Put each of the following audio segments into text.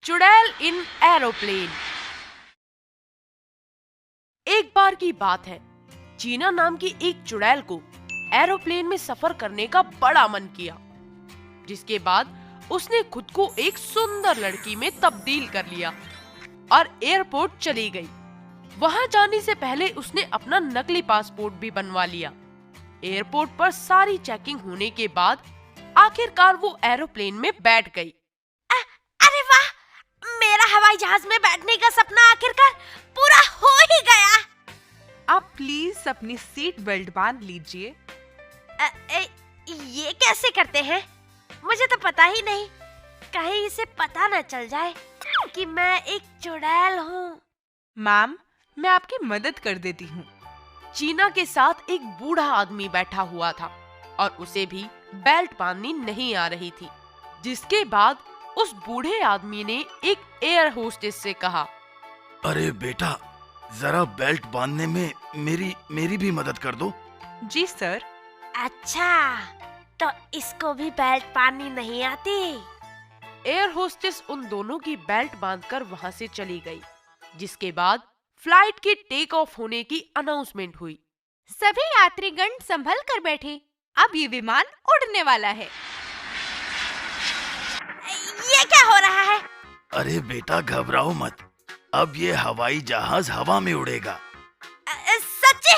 चुड़ैल इन एरोप्लेन। एक बार की बात है, चीना नाम की एक चुड़ैल को एरोप्लेन में सफर करने का बड़ा मन किया, जिसके बाद उसने खुद को एक सुंदर लड़की में तब्दील कर लिया और एयरपोर्ट चली गई। वहां जाने से पहले उसने अपना नकली पासपोर्ट भी बनवा लिया। एयरपोर्ट पर सारी चेकिंग होने के बाद आखिरकार वो एरोप्लेन में बैठ गई। अरे वाह, मेरा हवाई जहाज में बैठने का सपना आखिरकार पूरा हो ही गया। आप प्लीज अपनी सीट बेल्ट बांध लीजिए। ये कैसे करते हैं? मुझे तो पता ही नहीं। कहीं इसे पता न चल जाए कि मैं एक चुड़ैल हूँ। मैम, मैं आपकी मदद कर देती हूँ। चीना के साथ एक बूढ़ा आदमी बैठा हुआ था और उसे भी बेल्ट बांधनी नहीं आ रही थी, जिसके बाद उस बूढ़े आदमी ने एक एयर होस्टेस से कहा, अरे बेटा, जरा बेल्ट बांधने में मेरी भी मदद कर दो। जी सर। अच्छा, तो इसको भी बेल्ट बांधनी नहीं आती? एयर होस्टेस उन दोनों की बेल्ट बांधकर वहां से चली गई, जिसके बाद फ्लाइट के टेक ऑफ होने की अनाउंसमेंट हुई। सभी यात्रीगण संभल कर बैठे, अब ये विमान उड़ने वाला है। ये क्या हो रहा है? अरे बेटा, घबराओ मत, अब ये हवाई जहाज हवा में उड़ेगा। सच्ची?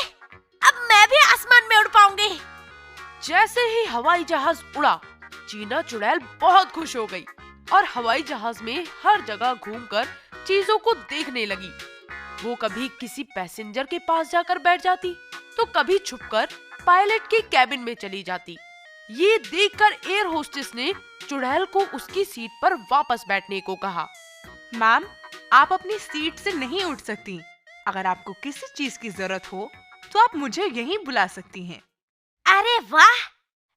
अब मैं भी आसमान में उड़ पाऊंगी? जैसे ही हवाई जहाज उड़ा, चीना चुड़ैल बहुत खुश हो गई और हवाई जहाज में हर जगह घूमकर चीजों को देखने लगी। वो कभी किसी पैसेंजर के पास जाकर बैठ जाती, तो कभी छुपकर पायलट के कैबिन में चली जाती। ये देखकर एयर होस्टेस ने चुड़ैल को उसकी सीट पर वापस बैठने को कहा। मैम, आप अपनी सीट से नहीं उठ सकती। अगर आपको किसी चीज की जरूरत हो तो आप मुझे यहीं बुला सकती हैं। अरे वाह,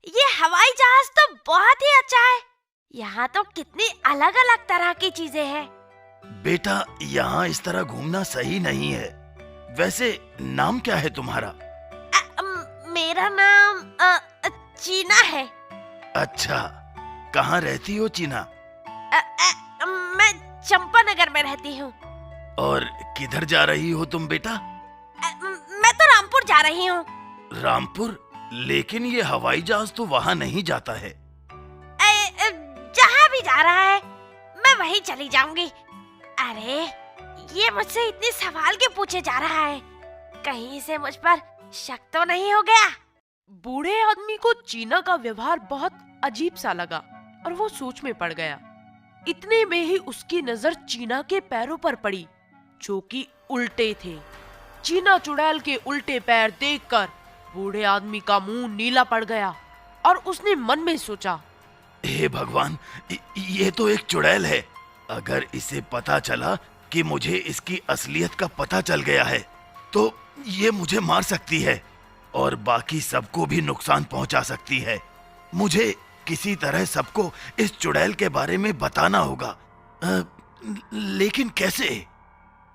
ये हवाई जहाज तो बहुत ही अच्छा है। यहाँ तो कितनी अलग अलग तरह की चीजें हैं। बेटा, यहाँ इस तरह घूमना सही नहीं है। वैसे नाम क्या है तुम्हारा? मेरा नाम चीना है। अच्छा, कहाँ रहती हो चीना? मैं चंपानगर में रहती हूँ। और किधर जा रही हो तुम बेटा? मैं तो रामपुर जा रही हूँ। रामपुर? लेकिन ये हवाई जहाज तो वहाँ नहीं जाता है। जहाँ भी जा रहा है मैं वहीं चली जाऊंगी। अरे, ये मुझसे इतने सवाल क्यों पूछे जा रहा है? कहीं से मुझ पर शक तो नहीं हो गया? बूढ़े आदमी को चीना का व्यवहार बहुत अजीब सा लगा और वो सोच में पड़ गया। इतने में ही उसकी नजर चीना के पैरों पर पड़ी, जो कि उल्टे थे। चीना चुड़ैल के उल्टे पैर देखकर बूढ़े आदमी का मुंह नीला पड़ गया और उसने मन में सोचा, हे भगवान, ये तो एक चुड़ैल है। अगर इसे पता चला कि मुझे इसकी असलियत का पता चल गया है, तो ये मुझे मार सकती है और बाकी सबको भी नुकसान पहुंचा सकती है। मुझे किसी तरह सबको इस चुड़ैल के बारे में बताना होगा। लेकिन कैसे?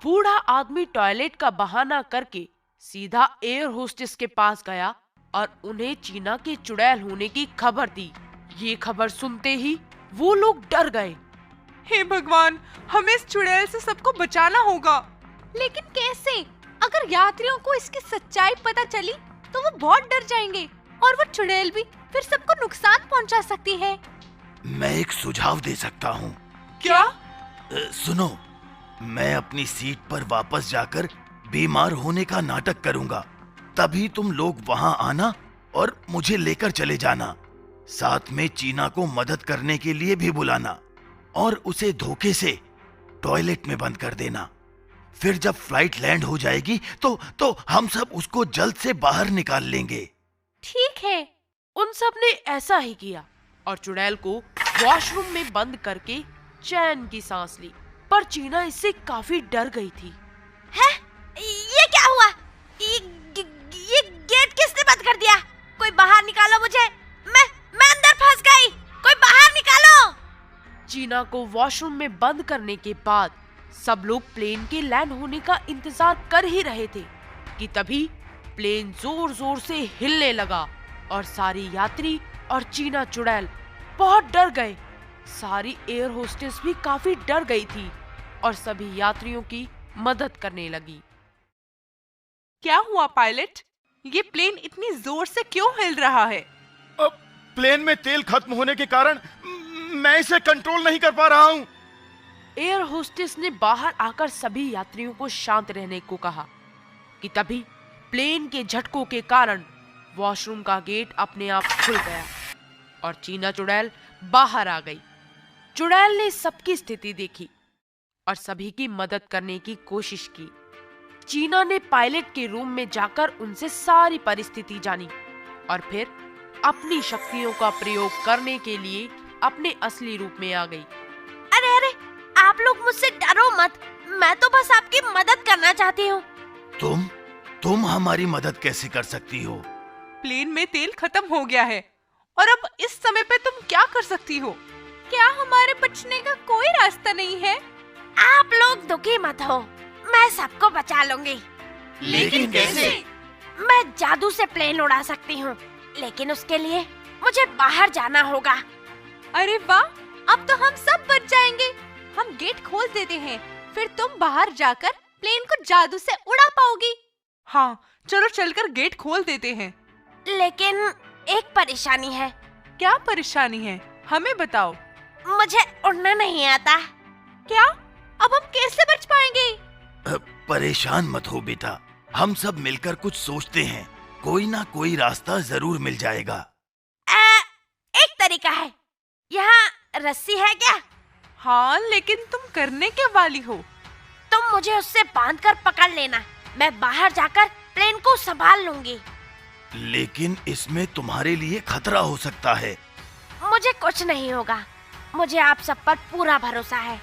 बूढ़ा आदमी टॉयलेट का बहाना करके सीधा एयर होस्टेस के पास गया और उन्हें चीना के चुड़ैल होने की खबर दी। ये खबर सुनते ही वो लोग डर गए। हे भगवान, हमें इस चुड़ैल से सबको बचाना होगा। लेकिन कैसे? अगर यात्रियों को इसकी सच्चाई पता चली तो वो बहुत डर जाएंगे और वो चुड़ैल भी फिर सबको नुकसान पहुंचा सकती है। मैं एक सुझाव दे सकता हूँ। क्या? सुनो, मैं अपनी सीट पर वापस जाकर बीमार होने का नाटक करूंगा। तभी तुम लोग वहां आना और मुझे लेकर चले जाना। साथ में चीना को मदद करने के लिए भी बुलाना और उसे धोखे से टॉयलेट में बंद कर देना। फिर जब फ्लाइट लैंड हो जाएगी तो हम सब उसको जल्द से बाहर निकाल लेंगे। ठीक है। उन सब ने ऐसा ही किया और चुड़ैल को वॉशरूम में बंद करके चैन की सांस ली। पर चीना इससे काफी डर गई थी। है? ये क्या हुआ? ये गेट किसने बंद कर दिया? कोई बाहर निकालो मुझे। मैं अंदर फंस गई। कोई बाहर निकालो। चीना को वॉशरूम में बंद करने के बाद सब लोग प्लेन के लैंड होने का इंतजार कर ही रहे थे कि तभी प्लेन जोर जोर से हिलने लगा और सारे यात्री और चीना चुड़ैल बहुत डर गए। सारी एयर होस्टेस भी काफी डर गई थी और सभी यात्रियों की मदद करने लगी। क्या हुआ पायलट? ये प्लेन इतनी जोर से क्यों हिल रहा है? अब प्लेन में तेल खत्म होने के कारण मैं इसे कंट्रोल नहीं कर पा रहा हूँ। एयर होस्टेस ने बाहर आकर सभी यात्रियों को शांत रहने को कहा कि तभी प्लेन के झटकों के कारण वॉशरूम का गेट अपने आप खुल गया और चीना चुड़ैल बाहर आ गई। चुड़ैल ने सबकी स्थिति देखी और सभी की मदद करने की कोशिश की। चीना ने पायलट के रूम में जाकर उनसे सारी परिस्थिति जानी और फिर अपनी शक्तियों का प्रयोग करने के लिए अपने असली रूप में आ गई। अरे अरे, आप लोग मुझसे डरो मत, मैं तो बस आपकी मदद करना चाहती हूँ। तुम हमारी मदद कैसे कर सकती हो? प्लेन में तेल खत्म हो गया है और अब इस समय पे तुम क्या कर सकती हो? क्या हमारे बचने का कोई रास्ता नहीं है? आप लोग दुखी मत हो, मैं सबको बचा लूंगी। लेकिन कैसे? मैं जादू से प्लेन उड़ा सकती हूँ, लेकिन उसके लिए मुझे बाहर जाना होगा। अरे वाह, अब तो हम सब बच जाएंगे। हम गेट खोल देते हैं, फिर तुम बाहर जाकर प्लेन को जादू से उड़ा पाओगी। हाँ, चलो चलकर गेट खोल देते हैं। लेकिन एक परेशानी है। क्या परेशानी है? हमें बताओ। मुझे उड़ना नहीं आता। क्या? अब हम कैसे बच पाएंगे? परेशान मत हो बेटा, हम सब मिलकर कुछ सोचते हैं। कोई ना कोई रास्ता जरूर मिल जाएगा। एक तरीका है। यहाँ रस्सी है क्या? हाँ, लेकिन तुम करने के वाली हो? तुम मुझे उससे बांधकर पकड़ लेना, मैं बाहर जाकर प्लेन को संभाल लूंगी। लेकिन इसमें तुम्हारे लिए खतरा हो सकता है। मुझे कुछ नहीं होगा, मुझे आप सब पर पूरा भरोसा है।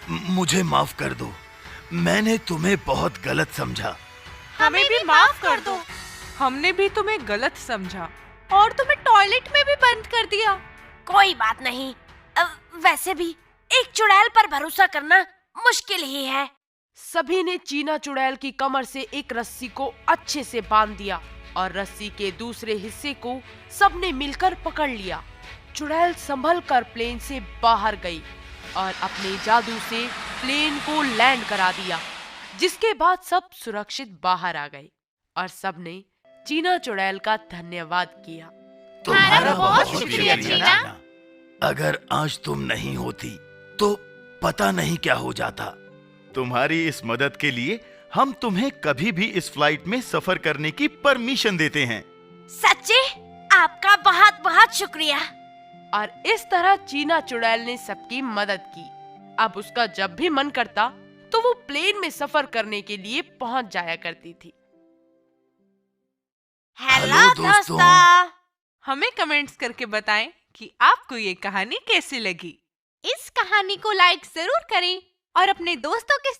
मुझे माफ कर दो, मैंने तुम्हें बहुत गलत समझा। हमें भी माफ कर दो। हमने भी तुम्हें गलत समझा और तुम्हें टॉयलेट में भी बंद कर दिया। कोई बात नहीं, वैसे भी एक चुड़ैल पर भरोसा करना मुश्किल ही है। सभी ने चीना चुड़ैल की कमर से एक रस्सी को अच्छे से बांध दिया और रस्सी के दूसरे हिस्से को सबने मिलकर पकड़ लिया। चुड़ैल संभल कर प्लेन से बाहर गई और अपने जादू से प्लेन को लैंड करा दिया, जिसके बाद सब सुरक्षित बाहर आ गए और सबने चीना चुड़ैल का धन्यवाद किया। तुम्हारा बहुत शुक्रिया चीना। अगर आज तुम नहीं होती तो पता नहीं क्या हो जाता। तुम्हारी इस मदद के लिए हम तुम्हें कभी भी इस फ्लाइट में सफर करने की परमिशन देते हैं। सच्ची? आपका बहुत बहुत शुक्रिया। और इस तरह चीना चुड़ैल ने सबकी मदद की। अब उसका जब भी मन करता तो वो प्लेन में सफर करने के लिए पहुंच जाया करती थी। हेलो दोस्तों। हमें कमेंट्स करके बताएं कि आपको ये कहानी कैसी लगी। इस कहानी को लाइक जरूर करें और अपने दोस्तों के